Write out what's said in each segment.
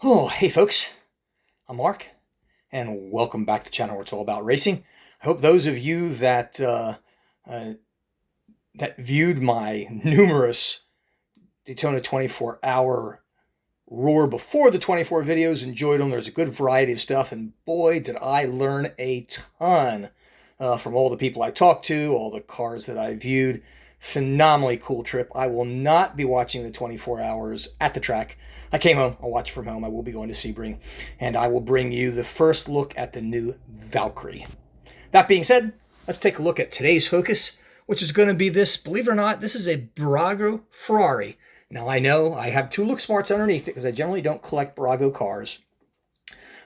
Oh, hey folks, I'm Mark, and welcome back to the channel where it's all about racing. I hope those of you that viewed my numerous Daytona 24-hour roar before the 24 videos enjoyed them. There's a good variety of stuff, and boy, did I learn a ton from all the people I talked to, all the cars that I viewed. Phenomenally cool trip. I will not be watching the 24 hours at the track. I came home. I'll watch from home. I will be going to Sebring, and I will bring you the first look at the new Valkyrie. That being said, let's take a look at today's focus, which is going to be this. Believe it or not, this is a Bburago Ferarri. Now, I know I have two look smarts underneath it because I generally don't collect Bburago cars.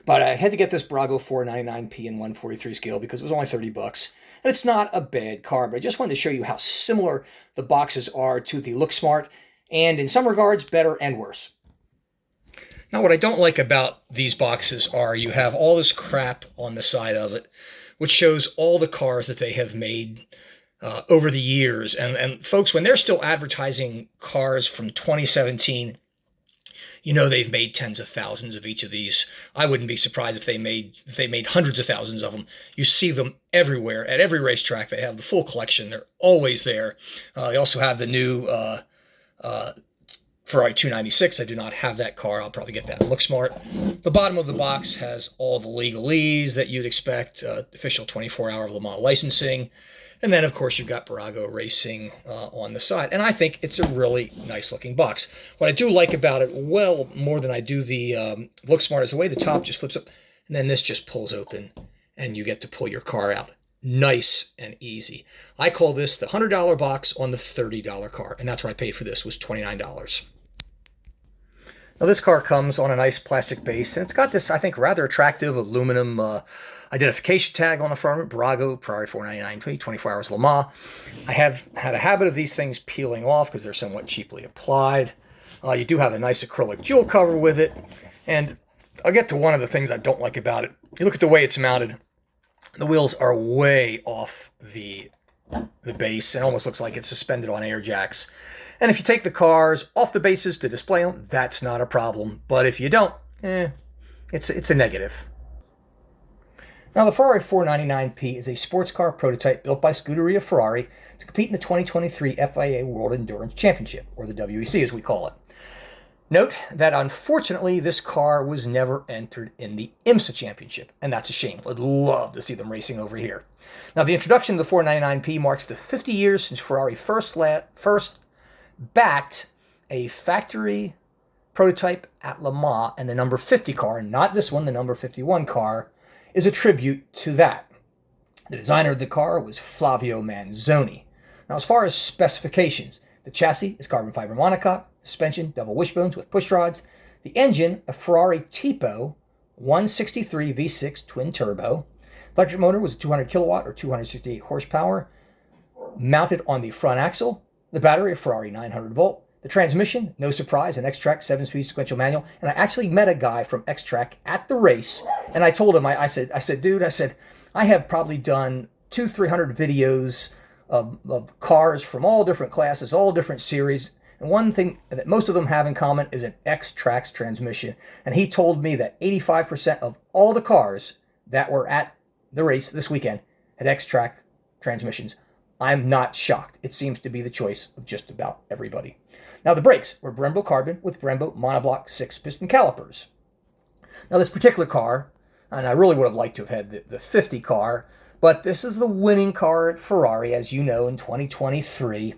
But I had to get this Bburago 499p and 143 scale because it was only 30 bucks. And it's not a bad car, but I just wanted to show you how similar the boxes are to the Look Smart, and in some regards, better and worse. Now, what I don't like about these boxes are you have all this crap on the side of it, which shows all the cars that they have made over the years. And folks, when they're still advertising cars from 2017, you know they've made tens of thousands of each of these. I wouldn't be surprised if they made hundreds of thousands of them. You see them everywhere at every racetrack. They have the full collection. They're always there. They also have the new Ferrari 296. I do not have that car. I'll probably get that in Look Smart. The bottom of the box has all the legalese that you'd expect, official 24-hour Le Mans licensing. And then, of course, you've got Bburago Racing on the side. And I think it's a really nice-looking box. What I do like about it, well, more than I do the Look Smart, is the way the top just flips up. And then this just pulls open, and you get to pull your car out. Nice and easy. I call this the $100 box on the $30 car. And that's what I paid for this, was $29. Now, this car comes on a nice plastic base, and it's got this, I think, rather attractive aluminum identification tag on the front. Bburago Ferrari 499p, 24 hours Le Mans. I have had a habit of these things peeling off because they're somewhat cheaply applied. You do have a nice acrylic jewel cover with it, and I'll get to one of the things I don't like about it. You look at the way it's mounted. The wheels are way off the base. It almost looks like it's suspended on air jacks. And if you take the cars off the bases to display them, that's not a problem. But if you don't, it's a negative. Now, the Ferrari 499p is a sports car prototype built by Scuderia Ferrari to compete in the 2023 FIA World Endurance Championship, or the WEC as we call it. Note that unfortunately this car was never entered in the IMSA Championship, and that's a shame. I'd love to see them racing over here. Now, the introduction of the 499p marks the 50 years since Ferrari first backed a factory prototype at Le Mans, and the number 50 car, not this one, the number 51 car, is a tribute to that. The designer of the car was Flavio Manzoni. Now, as far as specifications, the chassis is carbon fiber monocoque, suspension, double wishbones with push rods, the engine, a Ferrari Tipo 163 V6 twin turbo. Electric motor was a 200 kilowatt or 268 horsepower, mounted on the front axle. The battery, a Ferrari 900 volt. The transmission, no surprise, an X-Track 7-speed sequential manual. And I actually met a guy from X-Track at the race, and I told him, I said, dude, I have probably done 200-300 videos of cars from all different classes, all different series. And one thing that most of them have in common is an X-Trax transmission. And he told me that 85% of all the cars that were at the race this weekend had X-Track transmissions. I'm not shocked. It seems to be the choice of just about everybody. Now, the brakes were Brembo carbon with Brembo monoblock 6-piston calipers. Now, this particular car, and I really would have liked to have had the 50 car, but this is the winning car at Ferrari, as you know, in 2023.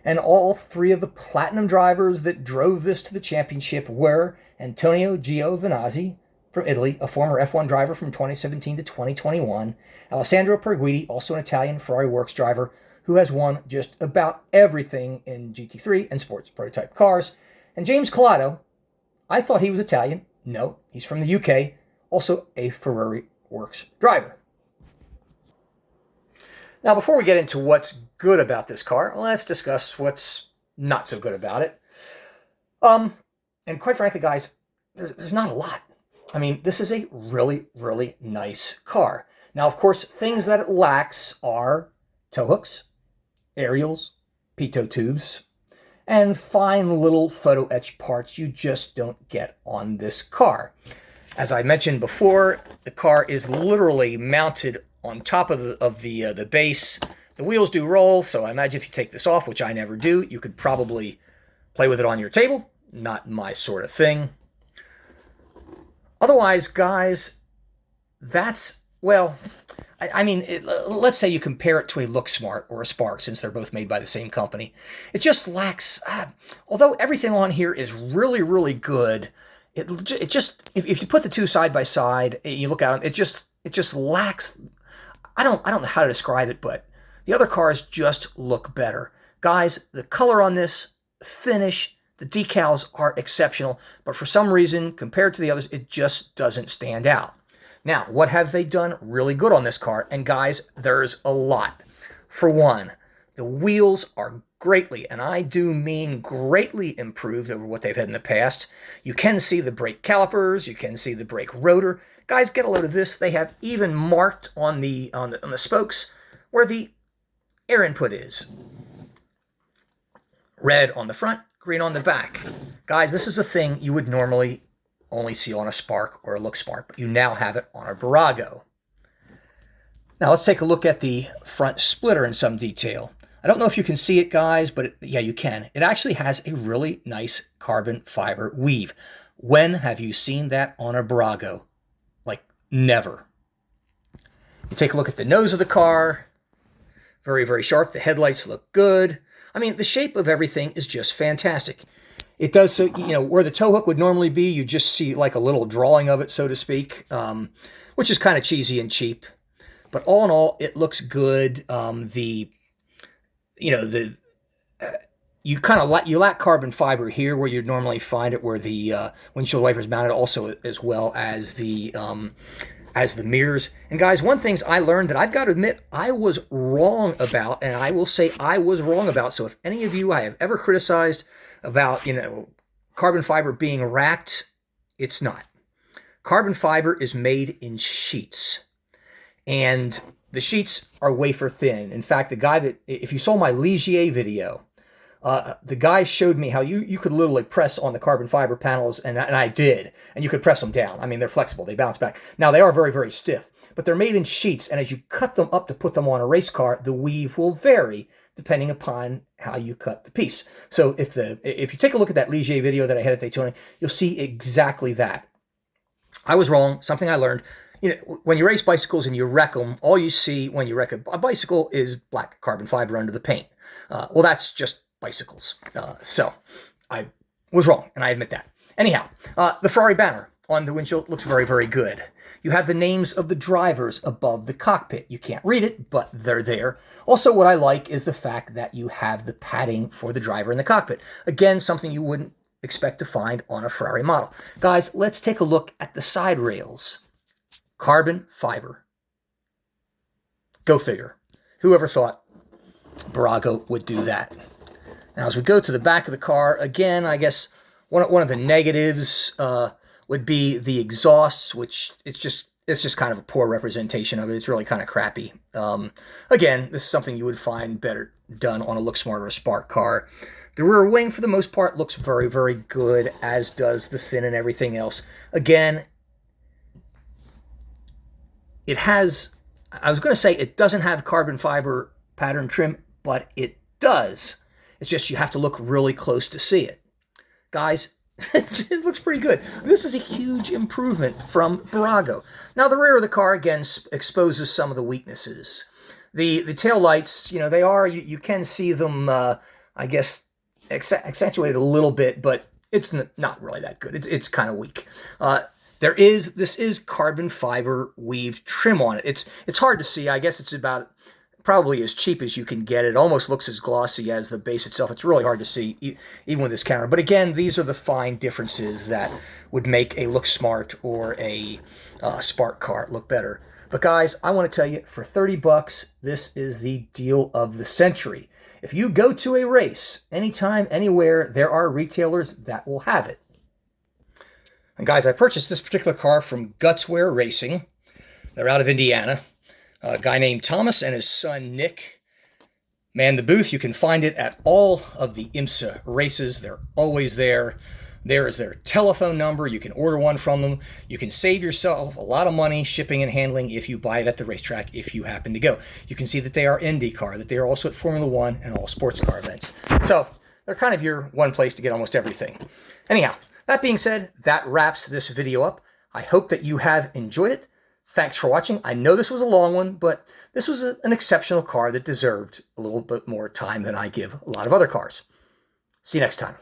And all three of the platinum drivers that drove this to the championship were Antonio Giovinazzi from Italy, a former F1 driver from 2017 to 2021, Alessandro Perguidi, also an Italian Ferrari Works driver, who has won just about everything in GT3 and sports prototype cars. And James Colato, I thought he was Italian. No, he's from the UK, also a Ferrari Works driver. Now, before we get into what's good about this car, let's discuss what's not so good about it. And quite frankly, guys, there's not a lot. I mean, this is a really, really nice car. Now, of course, things that it lacks are tow hooks, arials, pitot tubes, and fine little photo etch parts you just don't get on this car. As I mentioned before, the car is literally mounted on top of the base. The wheels do roll, so I imagine if you take this off, which I never do, you could probably play with it on your table. Not my sort of thing. Otherwise, guys, that's, well, I mean, let's say you compare it to a Look Smart or a Spark, since they're both made by the same company. It just lacks, although everything on here is really, really good, it just, if you put the two side by side, you look at them, it just lacks, I don't know how to describe it, but the other cars just look better. Guys, the color on this, finish, the decals are exceptional, but for some reason, compared to the others, it just doesn't stand out. Now, what have they done really good on this car? And guys, there's a lot. For one, the wheels are greatly, and I do mean greatly, improved over what they've had in the past. You can see the brake calipers, you can see the brake rotor. Guys, get a load of this. They have even marked on the spokes where the air input is. Red on the front, green on the back. Guys, this is a thing you would normally only see on a Spark or a Look Smart, but you now have it on a Bburago. Now let's take a look at the front splitter in some detail. I don't know if you can see it, guys, but yeah, you can. It actually has a really nice carbon fiber weave. When have you seen that on a Bburago? Like, never. You take a look at the nose of the car. Very, very sharp. The headlights look good. I mean, the shape of everything is just fantastic. It does, so, you know, where the tow hook would normally be, you just see like a little drawing of it, so to speak, which is kind of cheesy and cheap. But all in all, it looks good. You lack carbon fiber here where you'd normally find it, where the windshield wipers mounted, also as well as the mirrors. And guys, one thing I learned that I've got to admit I was wrong about, and I will say I was wrong about. So if any of you I have ever criticized about, carbon fiber being wrapped, it's not. Carbon fiber is made in sheets, and the sheets are wafer thin. In fact, the guy that, if you saw my Ligier video, the guy showed me how you could literally press on the carbon fiber panels, and I did, and you could press them down. I mean, they're flexible, they bounce back. Now, they are very, very stiff, but they're made in sheets, and as you cut them up to put them on a race car, the weave will vary depending upon how you cut the piece. So if you take a look at that Ligier video that I had at Daytona, you'll see exactly that. I was wrong, something I learned. When you race bicycles and you wreck them, all you see when you wreck a bicycle is black carbon fiber under the paint. Well, that's just bicycles. So I was wrong, and I admit that. Anyhow, the Ferrari banner on the windshield looks very, very good. You have the names of the drivers above the cockpit. You can't read it, but they're there. Also, what I like is the fact that you have the padding for the driver in the cockpit. Again, something you wouldn't expect to find on a Ferrari model. Guys, let's take a look at the side rails. Carbon fiber. Go figure. Whoever thought Bburago would do that? Now, as we go to the back of the car, again, I guess one of the negatives would be the exhausts, which it's just kind of a poor representation of it. It's really kind of crappy. Again, this is something you would find better done on a Look Smart or a Spark car. The rear wing, for the most part, looks very, very good, as does the fin and everything else. Again, it has, I was going to say it doesn't have carbon fiber pattern trim, but it does. It's just you have to look really close to see it. Guys, it looks pretty good. This is a huge improvement from Bburago. Now, the rear of the car, again, exposes some of the weaknesses. The tail lights, they are, you can see them, I guess, accentuated a little bit, but it's not really that good. It's kind of weak. This is carbon fiber weaved trim on it. It's hard to see. I guess it's about probably as cheap as you can get. It almost looks as glossy as the base itself. It's really hard to see, even with this camera. But again, these are the fine differences that would make a Look Smart or a Spark car look better. But guys, I want to tell you, for $30, this is the deal of the century. If you go to a race, anytime, anywhere, there are retailers that will have it. And guys, I purchased this particular car from Guts Ware Racing. They're out of Indiana. A guy named Thomas and his son Nick Man the booth, you can find it at all of the IMSA races. They're always there. There is their telephone number. You can order one from them. You can save yourself a lot of money shipping and handling if you buy it at the racetrack if you happen to go. You can see that they are IndyCar, that they are also at Formula One and all sports car events. So they're kind of your one place to get almost everything. Anyhow, that being said, that wraps this video up. I hope that you have enjoyed it. Thanks for watching. I know this was a long one, but this was an exceptional car that deserved a little bit more time than I give a lot of other cars. See you next time.